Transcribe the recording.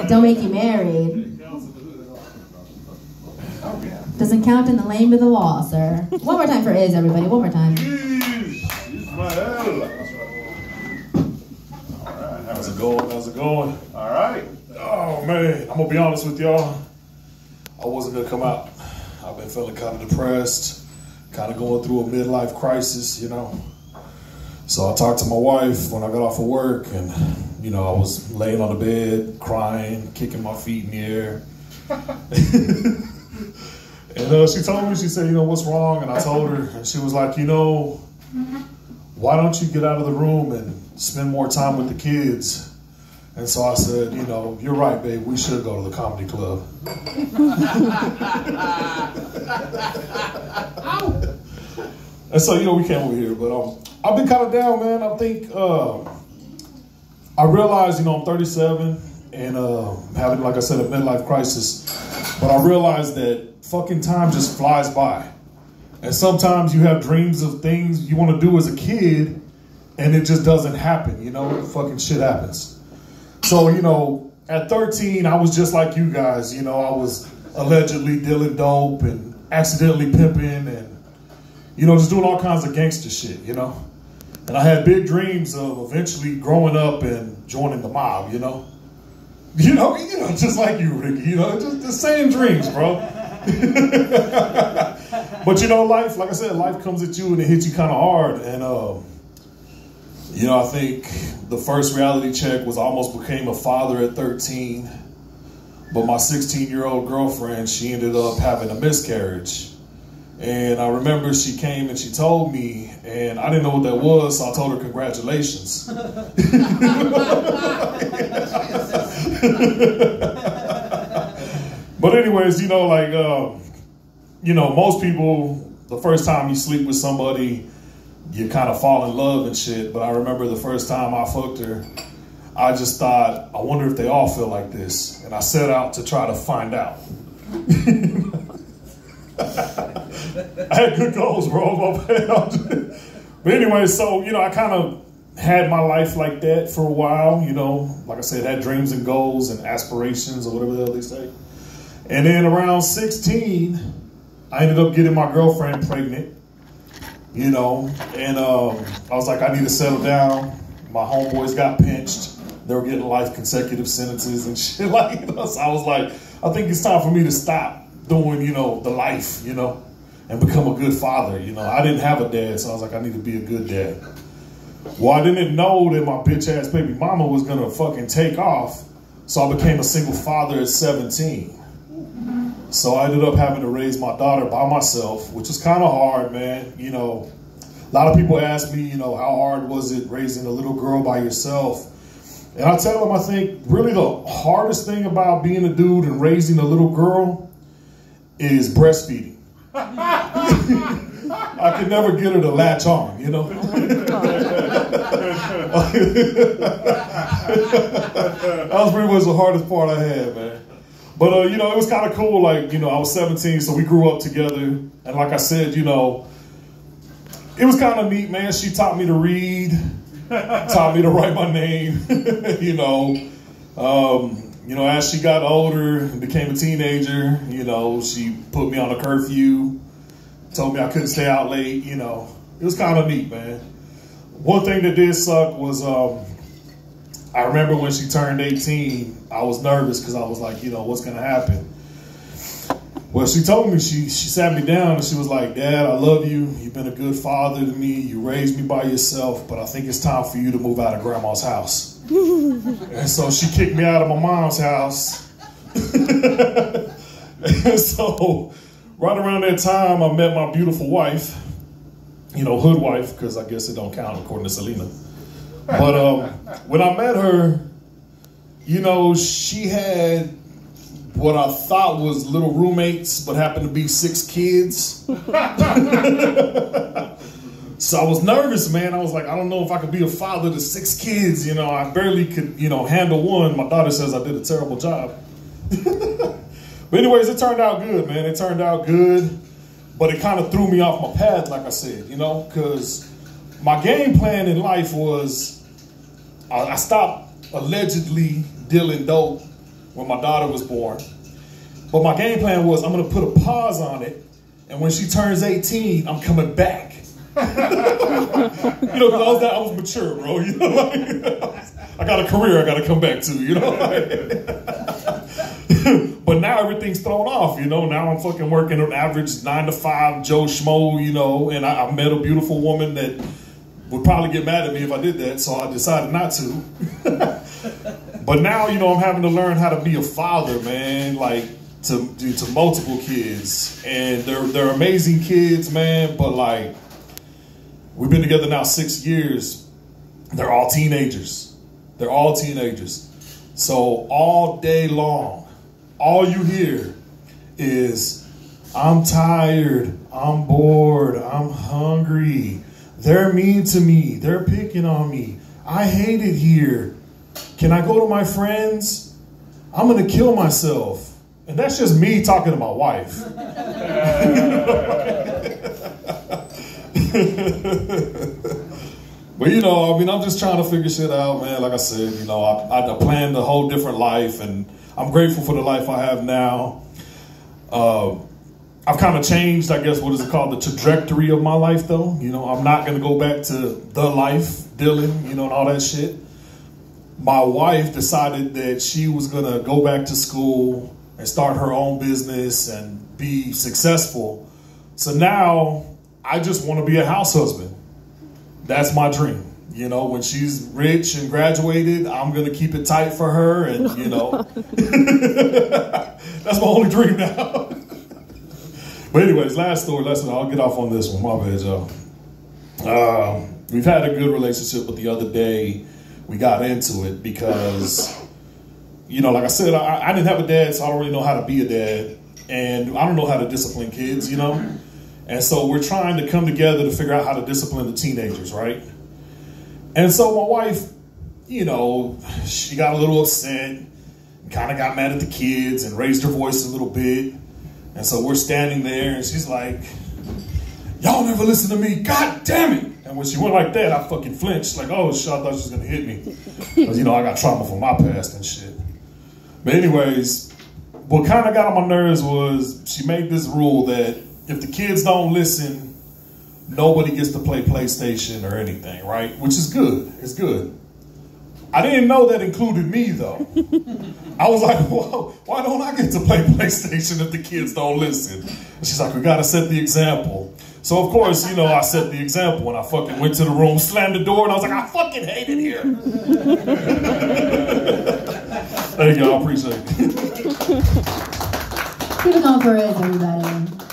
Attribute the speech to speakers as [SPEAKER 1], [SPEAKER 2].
[SPEAKER 1] don't make you married. Doesn't count in the lane of the law, sir. One more time for Iz, everybody. One more time.
[SPEAKER 2] How's it going? How's it going? All right. Oh, man. I'm going to be honest with y'all. I wasn't going to come out. I've been feeling kind of depressed, kind of going through a midlife crisis, you know. So I talked to my wife when I got off of work, and, you know, I was laying on the bed, crying, kicking my feet in the air. And she told me, she said, you know, what's wrong? And I told her, and she was like, you know, why don't you get out of the room and spend more time with the kids? And so I said, you know, you're right, babe, we should go to the comedy club. And so, you know, we came over here, but I've been kind of down, man. I think I realized, you know, I'm 37 and having, like I said, a midlife crisis. But I realized that fucking time just flies by. And sometimes you have dreams of things you want to do as a kid and it just doesn't happen, you know, fucking shit happens. So, you know, at 13, I was just like you guys, you know, I was allegedly dealing dope and accidentally pimping and, you know, just doing all kinds of gangster shit, you know. And I had big dreams of eventually growing up and joining the mob, you know. You know, just like you, Ricky, you know, just the same dreams, bro. But, you know, life, like I said, life comes at you and it hits you kind of hard. And, you know, I think the first reality check was I almost became a father at 13. But my 16-year-old girlfriend, she ended up having a miscarriage. And I remember she came and she told me, and I didn't know what that was, so I told her congratulations. But anyways, you know, like, you know, most people, the first time you sleep with somebody, you kind of fall in love and shit. But I remember the first time I fucked her, I just thought, I wonder if they all feel like this. And I set out to try to find out. I had good goals, bro. But anyway, so, you know, I kind of had my life like that for a while, you know. Like I said, had dreams and goals and aspirations or whatever the hell they say. And then around 16, I ended up getting my girlfriend pregnant, you know. And I was like, I need to settle down. My homeboys got pinched. They were getting life consecutive sentences and shit like that. So I was like, I think it's time for me to stop doing, you know, the life, you know, and become a good father. You know, I didn't have a dad, so I was like, I need to be a good dad. Well, I didn't know that my bitch ass baby mama was gonna fucking take off, so I became a single father at 17. So I ended up having to raise my daughter by myself, which was kind of hard, man. You know, a lot of people ask me, you know, how hard was it raising a little girl by yourself? And I tell them, I think really the hardest thing about being a dude and raising a little girl is breastfeeding. I could never get her to latch on, you know. That was pretty much the hardest part I had, man. But, you know, it was kind of cool. Like, you know, I was 17, so we grew up together. And like I said, you know, it was kind of neat, man. She taught me to read, taught me to write my name, you know. You know, as she got older and became a teenager, you know, she put me on a curfew, told me I couldn't stay out late, you know. It was kind of neat, man. One thing that did suck was I remember when she turned 18, I was nervous because I was like, you know, what's going to happen? Well, she told me, she sat me down and she was like, Dad, I love you. You've been a good father to me. You raised me by yourself, but I think it's time for you to move out of Grandma's house. And so she kicked me out of my mom's house. And so right around that time, I met my beautiful wife, you know, hood wife, because I guess it don't count according to Selena. But when I met her, you know, she had what I thought was little roommates, but happened to be 6 kids. So I was nervous, man. I was like, I don't know if I could be a father to 6 kids. You know, I barely could, you know, handle one. My daughter says I did a terrible job. But anyways, it turned out good, man. It turned out good. But it kind of threw me off my path, like I said, you know, because my game plan in life was I stopped allegedly dealing dope when my daughter was born. But my game plan was I'm gonna put a pause on it, and when she turns 18, I'm coming back. You know, because I was mature, bro. You know, like, I got a career I got to come back to. You know, but now everything's thrown off. You know, now I'm fucking working an average 9 to 5 Joe Schmo. You know, and I met a beautiful woman that would probably get mad at me if I did that, so I decided not to. But now, you know, I'm having to learn how to be a father, man. Like to multiple kids, and they're amazing kids, man. But like, we've been together now 6 years. They're all teenagers. They're all teenagers. So all day long, all you hear is, I'm tired, I'm bored, I'm hungry. They're mean to me. They're picking on me. I hate it here. Can I go to my friends? I'm going to kill myself. And that's just me talking to my wife. But, you know, I mean, I'm just trying to figure shit out, man. Like I said, you know, I planned a whole different life, and I'm grateful for the life I have now. I've kind of changed, I guess, what is it called, the trajectory of my life, though. You know, I'm not going to go back to the life, Dylan, you know, and all that shit. My wife decided that she was going to go back to school and start her own business and be successful. So now I just want to be a house husband. That's my dream. You know, when she's rich and graduated, I'm going to keep it tight for her. And, you know, that's my only dream now. But anyways, last story. I'll get off on this one. My bad, y'all. We've had a good relationship, but the other day we got into it because, you know, like I said, I didn't have a dad, so I don't really know how to be a dad. And I don't know how to discipline kids, you know. And so we're trying to come together to figure out how to discipline the teenagers, right? And so my wife, you know, she got a little upset and kind of got mad at the kids and raised her voice a little bit. And so we're standing there and she's like, y'all never listen to me, God damn it. And when she went like that, I fucking flinched. Like, oh shit, I thought she was going to hit me. Because, you know, I got trauma from my past and shit. But anyways, what kind of got on my nerves was she made this rule that if the kids don't listen, nobody gets to play PlayStation or anything, right? Which is good. It's good. I didn't know that included me, though. I was like, well, why don't I get to play PlayStation if the kids don't listen? And she's like, we got to set the example. So, of course, you know, I set the example, and I fucking went to the room, slammed the door, and I was like, I fucking hate it here. Thank you, I appreciate it.
[SPEAKER 1] Keep it going for it, everybody.